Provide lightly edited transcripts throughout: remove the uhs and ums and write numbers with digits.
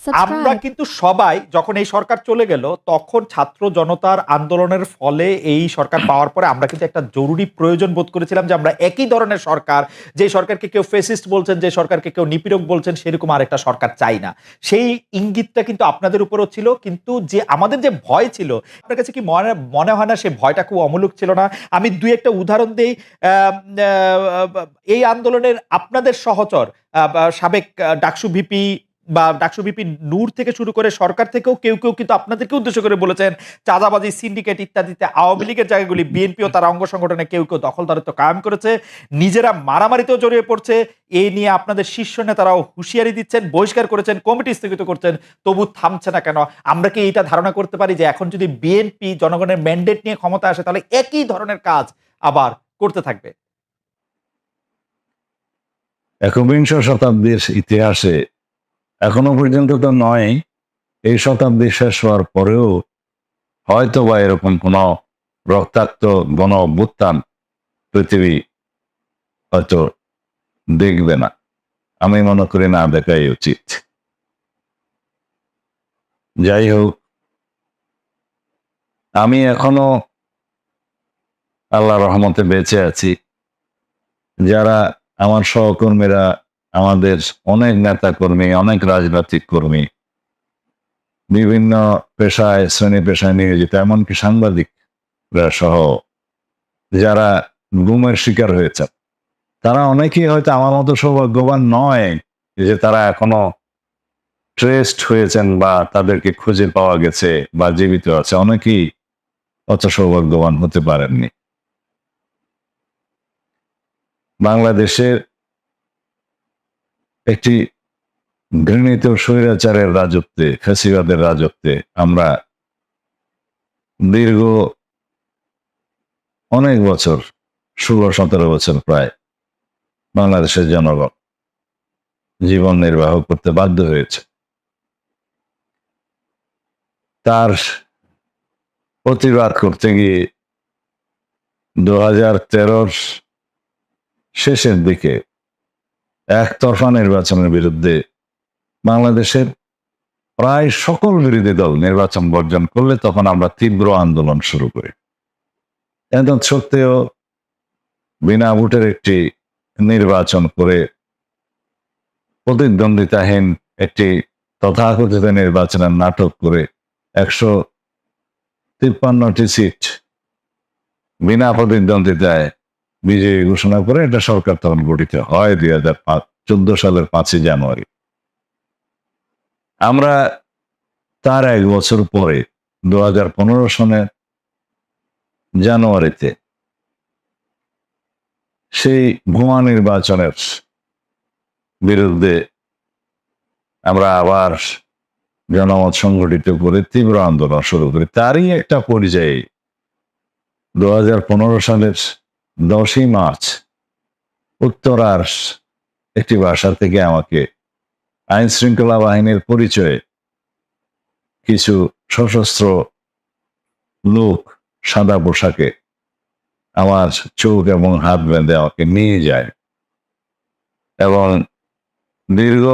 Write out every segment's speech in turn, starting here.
আমরা Subscribe. কিন্তু সবাই যখন এই সরকার চলে গেল তখন ছাত্র জনতার আন্দোলনের ফলে এই সরকার পাওয়ার পরে আমরা কিন্তু একটা জরুরি প্রয়োজন বোধ করেছিলাম যে আমরা একই ধরনের সরকার, যে সরকারকে কেউ ফেসিস্ট বলছেন, যে সরকারকে কেউ নিপীড়ক বলছেন সেরকম আরেকটা সরকার চাই না। সেই ইঙ্গিতটা কিন্তু আপনাদের উপরও ছিল, কিন্তু যে আমাদের যে ভয় ছিল, আপনার কাছে কি মনে হয় না সেই ভয়টা খুব অমূলক ছিল না? আমি দুই একটা উদাহরণ দেই। এই আন্দোলনের আপনাদের সহচর সাবেক ডাকসু ভিপি বা ডাকসু ভিপি নূর থেকে শুরু করে সরকার থেকেও কেউ কিন্তু আপনাদেরকে উদ্দেশ্য করে বলেছেন চাঁদাবাজি, সিন্ডিকেট ইত্যাদিতে আওয়ামী লীগের জায়গাগুলি বিএনপি ও তার অঙ্গ সংগঠনে কেউ দখলদারিত্ব কায়েম করেছে, নিজেরা মারামারিতেও জড়িয়ে পড়ছে। এই নিয়ে আপনাদের শীর্ষ নেতারাও হুঁশিয়ারি দিচ্ছেন, বহিষ্কার করেছেন, কমিটি স্থগিত করছেন, তবু থামছে না কেন? আমরা কি এটা ধারণা করতে পারি যে এখন যদি বিএনপি জনগণের ম্যান্ডেট নিয়ে ক্ষমতা আসে তাহলে একই ধরনের কাজ আবার করতে থাকবে? একবিংশ শতাব্দীর ইতিহাসে এখনো পর্যন্ত তো নয়, এই শতাব্দী শেষ হওয়ার পরেও হয়তো বা এরকম কোন রক্তাক্ত গণ অভ্যুত্থান পৃথিবী হয়তো দেখবে না। আমি মনে করি না দেখাই উচিত। যাই হোক, আমি এখনো আল্লাহ রহমতে বেঁচে আছি। যারা আমার সহকর্মীরা, আমাদের অনেক নেতা কর্মী, অনেক রাজনৈতিক কর্মী, বিভিন্ন পেশায় শ্রেণী পেশায় নিয়োজিত, এমনকি সাংবাদিকরা সহ যারা গুমের শিকার হয়েছে, তারা অনেকেই হয়তো আমার মতো সৌভাগ্যবান নয় যে তারা এখনো ট্রেসড হয়েছেন বা তাদেরকে খুঁজে পাওয়া গেছে বা জীবিত আছে। অনেকেই অত সৌভাগ্যবান হতে পারেননি। বাংলাদেশের একটি ঘৃণিত স্বৈরাচারের রাজত্বে, ফ্যাসিবাদের রাজত্বে আমরা দীর্ঘ অনেক বছর, 16-17 বছর প্রায়, বাংলাদেশের জনগণ জীবন নির্বাহ করতে বাধ্য হয়েছে। তার প্রতিবাদ করতে গিয়ে 2013-র শেষের দিকে একতরফা নির্বাচনের বিরুদ্ধে বাংলাদেশের প্রায় সকল বিরোধী দল নির্বাচন বর্জন করলে তখন আমরা তীব্র আন্দোলন শুরু করি। এত সত্ত্বেও বিনা ভোটের একটি নির্বাচন করে প্রতিদ্বন্দ্বিতাহীন একটি তথাকথিত নির্বাচনের নাটক করে 153টি সিট বিনা প্রতিদ্বন্দ্বিতায় বিজয়ী ঘোষণা করে এটা সরকার তখন গঠিত হয় 2014 সালের 5ই জানুয়ারি। আমরা তার 1 বছর পরে 2015 সনের জানুয়ারিতে সেই ভুয়া নির্বাচনের বিরুদ্ধে আমরা আবার জনমত সংগঠিত করে তীব্র আন্দোলন শুরু করি। তারই একটা পর্যায়ে 2015 সালের 10ই মার্চ উত্তরার একটি বাসা থেকে আমাকে আইন শৃঙ্খলা বাহিনীর পরিচয়ে কিছু সশস্ত্র লোক সাদা পোশাকে আমার চোখ এবং হাত বেঁধে আমাকে নিয়ে যায় এবং দীর্ঘ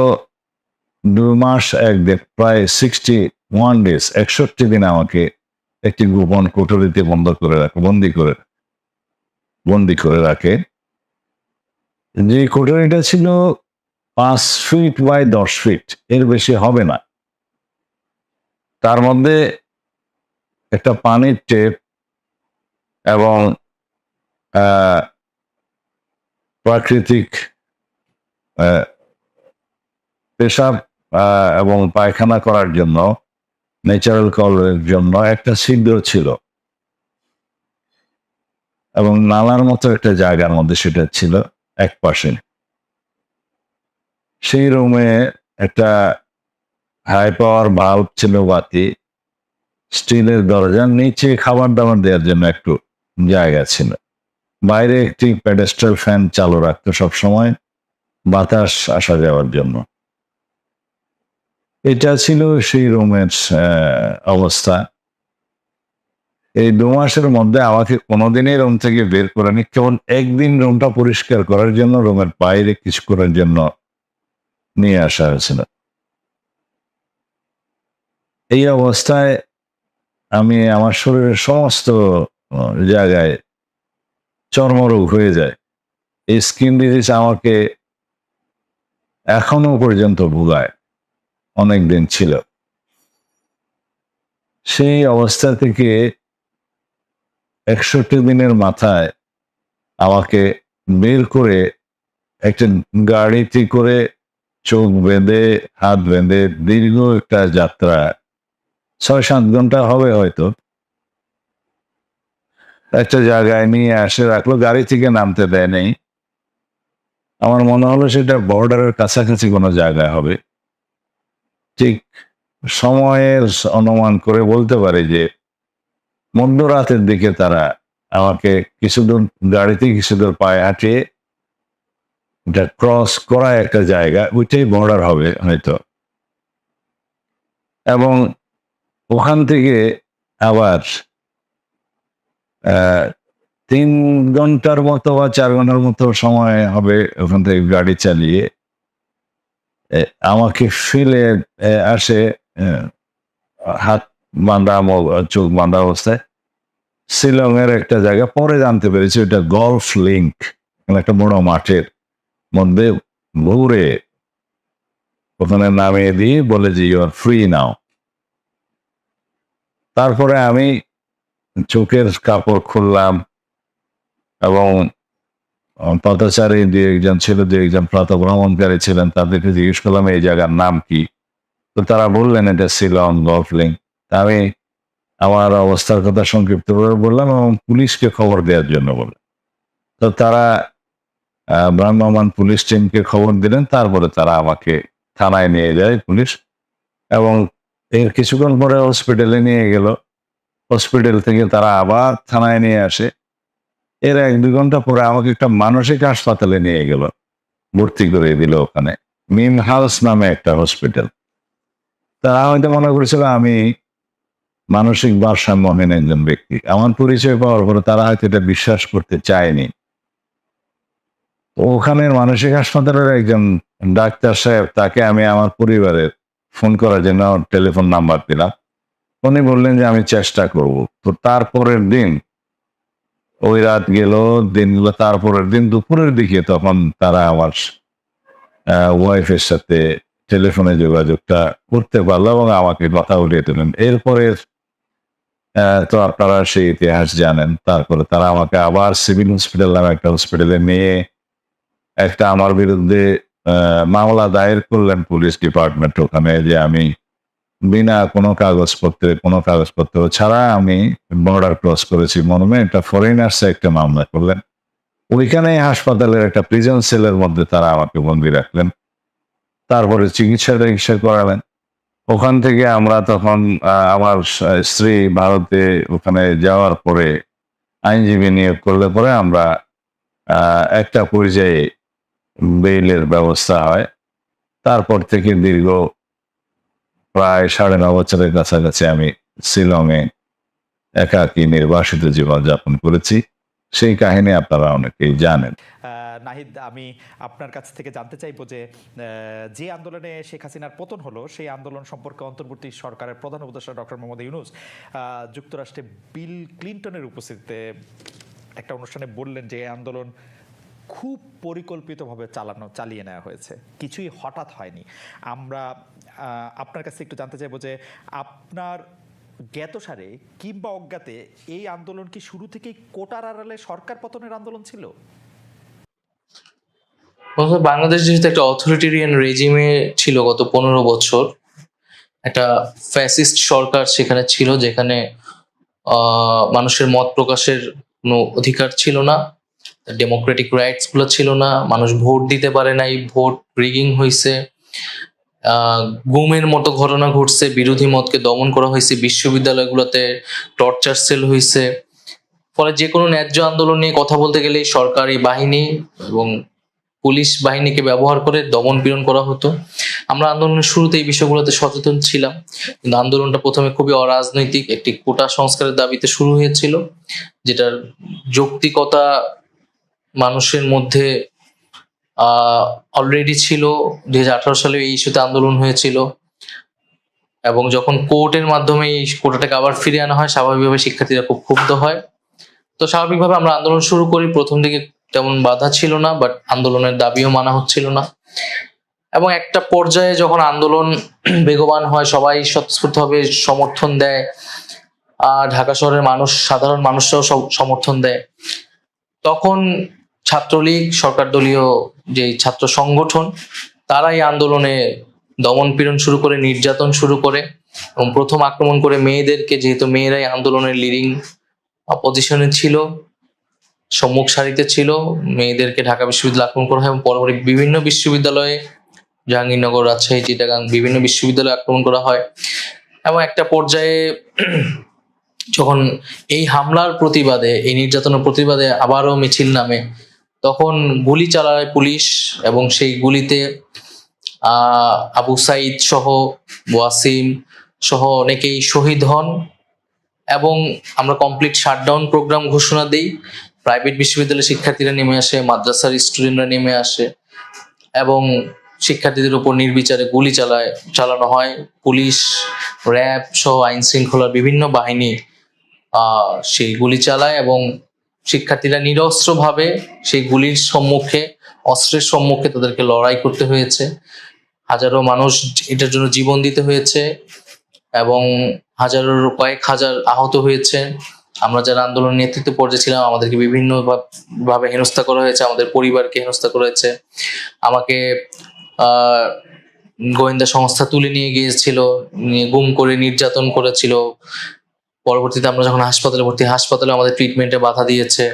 2 মাস 1 দিন, প্রায় 61 ডেজ, 61 দিন আমাকে একটি গোপন কোঠরিতে বন্দি করে রাখে। যে কোঠরিটা ছিল 5 ফিট বাই 10 ফিট, এর বেশি হবে না। তার মধ্যে একটা পানির টেপ এবং প্রাকৃতিক পেশাব এবং পায়খানা করার জন্য, ন্যাচারাল কলের জন্য একটা ছিদ্র ছিল এবং নালার মতো একটা জায়গার মধ্যে সেটা ছিল এক পাশে। সেই রুমে একটা হাই পাওয়ার বাল্ব ছিল, বাতি, স্টিলের দরজা, নিচে খাবার দাবার দেওয়ার জন্য একটু জায়গা ছিল, বাইরে একটি প্যাডেস্টাল ফ্যান চালু রাখতো সবসময় বাতাস আসা যাওয়ার জন্য। এটা ছিল সেই রুমের অবস্থা। এই 2 মাসের মধ্যে আমাকে কোনোদিনই রুম থেকে বের করেনি, কেবল একদিন রুমটা পরিষ্কার করার জন্য, রুমের বাইরে কিছু করার জন্য নিয়ে আসা হয়েছিল। এই অবস্থায় আমি আমার শরীরের সমস্ত জায়গায় চর্মরোগ হয়ে যায়। এই স্কিন ডিজিজ আমাকে এখনো পর্যন্ত ভোগায়, অনেকদিন ছিল। সেই অবস্থা থেকে ৬১ দিনের মাথায় আমাকে বের করে একটা গাড়িতে করে চোখ বেঁধে হাত বেঁধে দীর্ঘ একটা যাত্রা, ৬-৭ ঘন্টা হবে হয়তো, একটা জায়গায় নিয়ে আসে রাখলো, গাড়ি থেকে নামতে দেয় নাই। আমার মনে হলো সেটা বর্ডারের কাছাকাছি কোনো জায়গায় হবে। ঠিক সময়ের অনুমান করে বলতে পারি যে মধ্যরাতের দিকে তারা আমাকে কিছুদূর গাড়িতে কিছুদূর পায়ে হাঁটিয়ে এটা ক্রস করা একটা জায়গা, ওইটাই বর্ডার হবে হয়তো, এবং ওখান থেকে আবার ৩ ঘন্টার মতো বা ৪ ঘন্টার মতো সময় হবে ওখান থেকে গাড়ি চালিয়ে আমাকে ফেলে আসে, হাত বাঁধা চোখ বাঁধা অবস্থায় শিলং এর একটা জায়গা। পরে জানতে পেরেছি ওটা গলফ লিঙ্ক, একটা বড় মাঠের মধ্যে ঘুরে ওখানে নামিয়ে দিয়ে বলে যে ইউ আর ফ্রি নাও। তারপরে আমি চোখের কাপড় খুললাম এবং পথচারী যে একজন ছিল, যে একজন প্রাতঃভ্রমণকারী ছিলেন, তাদেরকে জিজ্ঞেস করলাম এই জায়গার নাম কি। তো তারা বললেন এটা শিলং গলফ লিঙ্ক। আমি আমার অবস্থার কথা সংক্ষিপ্তভাবে বললাম এবং পুলিশকে খবর দেওয়ার জন্য বললাম। তো তারা ভ্রাম্যমাণ পুলিশ টিমকে খবর দিলেন। তারপরে তারা আমাকে থানায় নিয়ে যায় পুলিশ, এবং এর কিছুক্ষণ পরে হসপিটালে নিয়ে গেল। হসপিটাল থেকে তারা আবার থানায় নিয়ে আসে। এর ১-২ ঘন্টা পরে আমাকে একটা মানসিক হাসপাতালে নিয়ে গেল, ভর্তি করে দিল ওখানে, মিম হাউস নামে একটা হসপিটাল। তারা হয়তো মনে করেছিল আমি মানসিক ভারসাম্যহীন একজন ব্যক্তি। আমার পরিচয় পাওয়ার পরে তারা হয়তো এটা বিশ্বাস করতে চায়নি। তো ওখানের মানসিক হাসপাতালের একজন ডাক্তার সাহেব, তাকে আমি আমার পরিবারের ফোন করার জন্য টেলিফোন নাম্বার দিলাম। উনি বললেন যে আমি চেষ্টা করব। তো তারপরের দিন ওই রাত গেল, দিন গেল, তারপরের দিন দুপুরের দিকে তখন তারা আমার ওয়াইফের সাথে টেলিফোনে যোগাযোগটা করতে পারলো এবং আমাকে কথা বলিয়ে দিলেন। এরপরে তো আপনারা সেই ইতিহাস জানেন। তারপরে তারা আমাকে আবার সিভিল হসপিটাল নামে একটা হসপিটালে নিয়ে একটা আমার বিরুদ্ধে মামলা দায়ের করলেন পুলিশ ডিপার্টমেন্ট ওখানে, যে আমি বিনা কোনো কাগজপত্র ছাড়া আমি বর্ডার ক্রস করেছি মর্মে একটা ফরেনার্স একটা মামলা করলেন। ওইখানে হাসপাতালের একটা প্রিজন সেলের মধ্যে তারা আমাকে বন্দি রাখলেন। তারপরে চিকিৎসা করালেন। ওখান থেকে আমরা তখন আমার স্ত্রী ভারতে ওখানে যাওয়ার পরে আইনজীবী নিয়োগ করলে পরে আমরা একটা পর্যায়ে বেইলের ব্যবস্থা হয়। তারপর থেকে দীর্ঘ প্রায় ৯.৫ বছরের কাছাকাছি আমি শিলংয়ে একাকী নির্বাসিত জীবনযাপন করেছি। সেই কাহিনী আপনারা অনেকেই জানেন। নাহিদ, আমি আপনার কাছ থেকে জানতে চাইবো যে যে আন্দোলনে শেখ হাসিনার পতন হলো সেই আন্দোলন সম্পর্কে অন্তর্বর্তী সরকারের প্রধান উপদেষ্টা ডক্টর মোহাম্মদ ইউনূস যুক্তরাষ্ট্রে বিল ক্লিনটনের উপস্থিতিতে একটা অনুষ্ঠানে বললেন যে এই আন্দোলন খুব পরিকল্পিতভাবে চালিয়ে নেওয়া হয়েছে, কিছুই হঠাৎ হয়নি। আমরা আপনার কাছে একটু জানতে চাইবো যে আপনার জ্ঞাতসারে কিংবা অজ্ঞাতে এই আন্দোলন কি শুরু থেকেই কোটার আড়ালে সরকার পতনের আন্দোলন ছিল? বাংলাদেশ যেহেতু একটা অথরিটেরিয়ান রেজিমে ছিল গত ১৫ বছর, একটা ফ্যাসিস্ট সরকার সেখানে ছিল, যেখানে মানুষের মত প্রকাশের কোনো অধিকার ছিল না, ডেমোক্রেটিক রাইটস গুলো ছিল না, মানুষ ভোট দিতে পারে নাই, ভোট রিগিং হয়েছে, গুমের মতো ঘটনা ঘটছে, বিরোধী মতকে দমন করা হয়েছে, বিশ্ববিদ্যালয়গুলোতে টর্চার সেল হয়েছে। ফলে যে কোনো ন্যায্য আন্দোলন নিয়ে কথা বলতে গেলেই সরকারি বাহিনী এবং পুলিশ বাহিনীকে ব্যবহার করে দমন পীড়ন করা হতো। আমরা আন্দোলনের শুরুতে এই বিষয়গুলোতে সচেতন ছিলাম, কিন্তু আন্দোলনটা প্রথমে খুবই অরাজনৈতিক একটি কোটা সংস্কারের দাবিতে শুরু হয়েছিল, যেটার যৌক্তিকতা মানুষের মধ্যে অলরেডি ছিল। ২০১৮ সালে এই ইস্যুতে আন্দোলন হয়েছিল। এবং যখন কোর্টের মাধ্যমে এই কোটাটাকে আবার ফিরিয়ে আনা হয়, স্বাভাবিকভাবে শিক্ষার্থীরা খুব ক্ষুব্ধ হয়। তো স্বাভাবিকভাবে আমরা আন্দোলন শুরু করি। প্রথম দিকে তেমন বাধা ছিল না, বাট আন্দোলনের দাবিও মানা হচ্ছিল না। এবং একটা পর্যায়ে যখন আন্দোলন বেগবান হয়, সবাই স্বতঃস্ফূর্তভাবে সমর্থন দেয়, ঢাকা শহরের মানুষ, সাধারণ মানুষরাও সমর্থন দেয়, তখন ছাত্রলীগ, সরকার দলীয় যে ছাত্র সংগঠন, তারা এই আন্দোলনে দমন পীড়ন শুরু করে, নির্যাতন শুরু করে, এবং প্রথম আক্রমণ করে মেয়েদেরকে, যেহেতু মেয়েরাই আন্দোলনের লিডিং পজিশনে ছিল, সম্মুখ সারিতে ছিল, মেয়েদেরকে ঢাকা বিশ্ববিদ্যালয়ে আক্রমণ করা হয় এবং পরবর্তী বিভিন্ন বিশ্ববিদ্যালয়ে, জাহাঙ্গীরনগর, রাজশাহী, চিটাগাং, বিভিন্ন বিশ্ববিদ্যালয়ে আক্রমণ করা হয়। এবং একটা পর্যায়ে যখন এই হামলার প্রতিবাদে, এই নির্যাতনের প্রতিবাদে আবারও মিছিল নামে, তখন গুলি চালায় পুলিশ, এবং সেই গুলিতে আবু সাইদ সহ, ওয়াসিম সহ অনেকেই শহীদ হন। এবং আমরা কমপ্লিট শাটডাউন প্রোগ্রাম ঘোষণা দিই। প্রাইভেট বিশ্ববিদ্যালয়ের শিক্ষার্থীরা নেমে আসে, মাদ্রাসার স্টুডেন্টরা নেমে আসে, এবং শিক্ষার্থীদের উপর নির্বিচারে গুলি চালানো হয়। পুলিশ, র্যাব সহ আইন শৃঙ্খলার বিভিন্ন বাহিনী সেই গুলি চালায়, এবং শিক্ষার্থীরা নিরস্ত্রভাবে সেই গুলির সম্মুখে, অস্ত্রের সম্মুখে তাদেরকে লড়াই করতে হয়েছে। হাজারো মানুষ এটার জন্য জীবন দিতে হয়েছে, এবং কয়েক হাজার আহত হয়েছে। আমরা যারা আন্দোলন নেতৃত্ব পর্যায়ে ছিলাম, আমাদেরকে বিভিন্ন ভাবে হেনস্থা করা হয়েছে, আমাদের পরিবারকে হেনস্থা করা হয়েছে। আমাকে গোয়েন্দা সংস্থা তুলে নিয়ে গিয়েছিল, গুম করে নির্যাতন করেছিল। পরবর্তীতে আমরা যখন হাসপাতালে আমাদের ট্রিটমেন্টে বাধা দিয়েছে।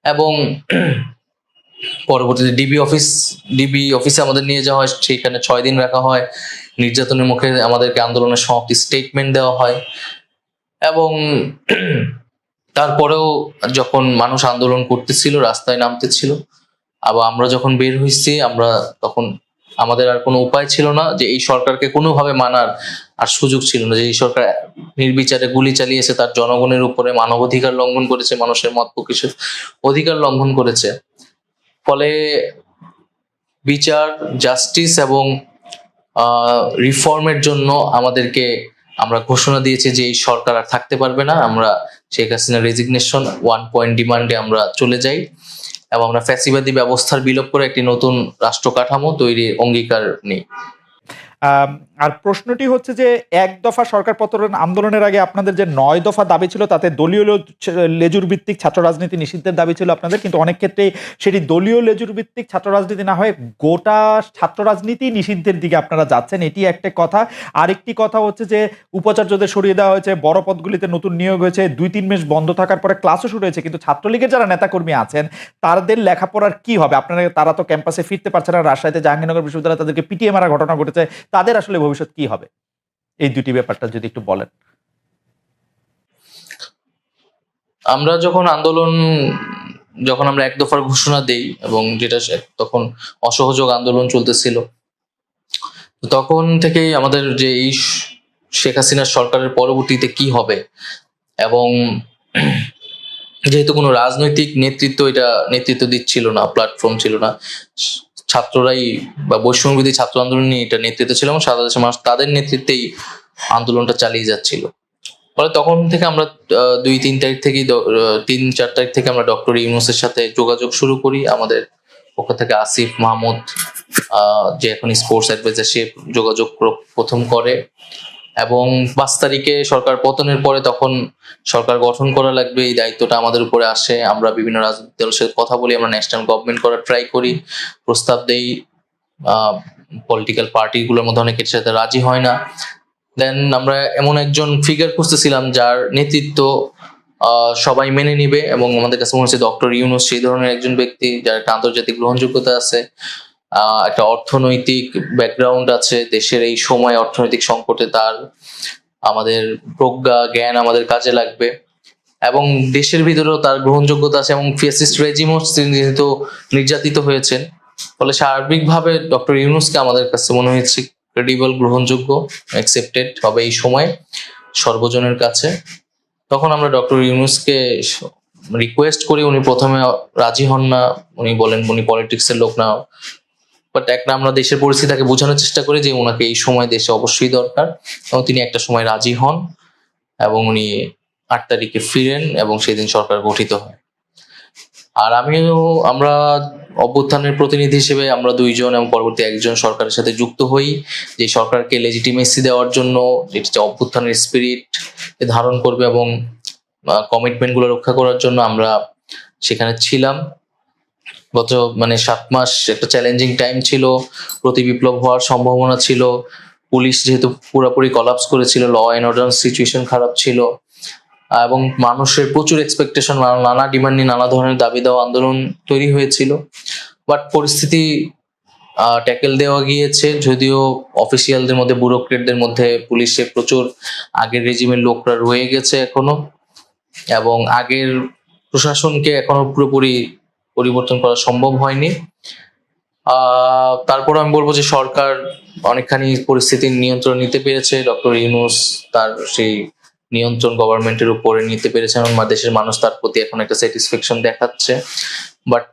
এবং পরবর্তীতে ডিবি অফিসে আমাদের নিয়ে যাওয়া হয়, সেখানে 6 দিন রাখা হয়। নির্যাতনের মুখে আমাদেরকে আন্দোলনের সমাপ্তি স্টেটমেন্ট দেওয়া হয়। এবং তারপরেও যখন মানুষ আন্দোলন করতেছিল, রাস্তায় নামতেছিল, আবার আমরা যখন বের হইছি, আমরা তখন আমাদের আর কোনো উপায় ছিল না, যে এই সরকারকে কোনোভাবে মানার আর সুযোগ ছিল না, যে এই সরকার নির্বিচারে গুলি চালিয়েছে, তার জনগণের উপরে মানবাধিকার লঙ্ঘন করেছে, মানুষের মত প্রকাশের অধিকার লঙ্ঘন করেছে। ফলে বিচার, জাস্টিস এবং রিফর্মের জন্য আমরা ঘোষণা দিয়েছি যে এই সরকার আর থাকতে পারবে না। আমরা শেখ হাসিনা রেজিগনেশন 1 পয়েন্ট ডিমান্ডে আমরা চলে যাই, এবং আমরা ফ্যাসিবাদী ব্যবস্থার বিলোপ করে একটি নতুন রাষ্ট্র কাঠামো তৈরির অঙ্গীকার নিই। আর প্রশ্নটি হচ্ছে যে, এক দফা সরকার পতন আন্দোলনের আগে আপনাদের যে 9 দফা দাবি ছিল, তাতে দলীয় লেজুর ভিত্তিক ছাত্র রাজনীতি নিষিদ্ধের দাবি ছিল আপনাদের, কিন্তু অনেক ক্ষেত্রে সেটি দলীয় লেজুর ভিত্তিক ছাত্র রাজনীতি না হয়ে গোটা ছাত্র রাজনীতি নিষিদ্ধের দিকে আপনারা যাচ্ছেন, এটি একটা কথা। আরেকটি কথা হচ্ছে যে, উপাচার্যদের সরিয়ে দেওয়া হয়েছে, বড় পদগুলিতে নতুন নিয়োগ হয়েছে, 2-3 মাস বন্ধ থাকার পরে ক্লাসও শুরু হয়েছে, কিন্তু ছাত্রলীগের যারা নেতাকর্মী আছেন তাদের লেখাপড়ার কি হবে? তারা তো ক্যাম্পাসে ফিরতে পারছে না। রাজশাহীতে জাহাঙ্গীরনগর বিশ্ববিদ্যালয়ে তাদেরকে পিটিয়ে মারা ঘটনা ঘটেছে। তাদের আসলে ভবিষ্যৎ কি হবে? এই দুটি ব্যাপারটা যদি একটু বলেন। আমরা যখন আমরা এক দফার ঘোষণা দেই, এবং যেটা তখন অসহযোগ আন্দোলন চলতেছিল, তখন থেকেই আমাদের যে এই শেখ হাসিনার সরকারের পরবর্তীতে কি হবে, এবং যেহেতু কোনো রাজনৈতিক নেতৃত্ব দিচ্ছিল না, প্ল্যাটফর্ম ছিল না, ছাত্ররাই বা বৈষম্যবিরোধী ছাত্র আন্দোলন নিয়ে এটা নেতৃত্ব ছিল, এবং সারা দেশের মানুষ তাদের নেতৃত্বেই আন্দোলনটা চালিয়ে যাচ্ছিল। ফলে তখন থেকে আমরা 2-3 তারিখ থেকেই 3-4 তারিখ থেকে আমরা ডক্টর ইউনূসের সাথে যোগাযোগ শুরু করি। আমাদের পক্ষ থেকে আসিফ মাহমুদ, যে এখন স্পোর্টস অ্যাডভাইজার, সে যোগাযোগ প্রথম করে। এবং 5 তারিখে সরকার পতনের পরে তখন সরকার গঠন করা লাগবে, এই দায়িত্বটা আমাদের উপরে আসে। আমরা বিভিন্ন রাজনৈতিক দলের সাথে কথা বলি, আমরা ন্যাশনাল গভর্নমেন্ট করার ট্রাই করি, প্রস্তাব দেই। পলিটিক্যাল পার্টিগুলোর মধ্যে অনেকের সাথে রাজি হয় না। দেন আমরা এমন একজন ফিগার খুঁজতেছিলাম যার নেতৃত্ব সবাই মেনে নিবে, এবং আমাদের কাছে মনে হচ্ছে ডক্টর ইউনূস সেই ধরনের একজন ব্যক্তি, যার একটা আন্তর্জাতিক গ্রহণযোগ্যতা আছে, একটা অর্থনৈতিক ব্যাকগ্রাউন্ড আছে। দেশের এই সময় অর্থনৈতিক সংকটে আমাদের প্রজ্ঞা, জ্ঞান আমাদের কাজে লাগবে, এবং দেশের ভিতরেও তার গ্রহণযোগ্যতা আছে, এবং ফ্যাসিস্ট রেজিমও যেহেতু নির্যাতিত হয়েছেন। ফলে সার্বিকভাবে ডক্টর ইউনূসকে আমাদের কাছে মনে হয়েছে ক্রেডিবল, গ্রহণযোগ্য, অ্যাকসেপ্টেড হবে এই সময় সর্বজনের কাছে। তখন আমরা ডক্টর ইউনূসকে রিকোয়েস্ট করি, উনি প্রথমে রাজি হন না। উনি বলেন উনি পলিটিক্সের লোক না, বাট একটা আমরা দেশের পরিস্থিতিকে বোঝানোর চেষ্টা করি যে ওনাকে এই সময় দেশে অবশ্যই দরকার, এবং তিনি একটা সময় রাজি হন এবং উনি 8 তারিখে ফিরেন এবং সেদিন সরকার গঠিত হয়। আর আমরা অভ্যুত্থানের প্রতিনিধি হিসেবে আমরা 2 জন এবং পরবর্তী 1 জন সরকারের সাথে যুক্ত হই, যে সরকারকে লেজিটিমেসি দেওয়ার জন্য, যেটা হচ্ছে অভ্যুত্থানের স্পিরিট ধারণ করবে এবং কমিটমেন্ট গুলো রক্ষা করার জন্য আমরা সেখানে ছিলাম। গত 7 মাস একটা চ্যালেঞ্জিং টাইম ছিল, প্রতি বিপ্লব হওয়ার সম্ভাবনা ছিল, পুলিশ যেহেতু পুরোপুরি কলাপস করেছিল, ল অ্যান্ড অর্ডার সিচুয়েশন খারাপ ছিল, এবং মানুষের প্রচুর এক্সপেকটেশন, নানা ডিমান্ড নিয়ে নানা ধরনের দাবি দেওয়া আন্দোলন তৈরি হয়েছিল। বাট পরিস্থিতি ট্যাকেল দেওয়া গিয়েছে, যদিও অফিসিয়ালদের মধ্যে, ব্যুরোক্রেটদের মধ্যে পুলিশের প্রচুর আগের রেজিমের লোকরা রয়ে গেছে এখনো, এবং আগের প্রশাসনকে এখনো পুরোপুরি পরিবর্তন করা সম্ভব হয়নি। তারপর আমি বলবো যে সরকার অনেকখানি পরিস্থিতির নিয়ন্ত্রণ নিতে পেরেছে। ডক্টর ইউনূস তার সেই নিয়ন্ত্রণ গভর্নমেন্টের উপরে নিতে পেরেছেন এবং দেশের মানুষ তার প্রতি এখন একটা স্যাটিসফ্যাকশন দেখাচ্ছে। বাট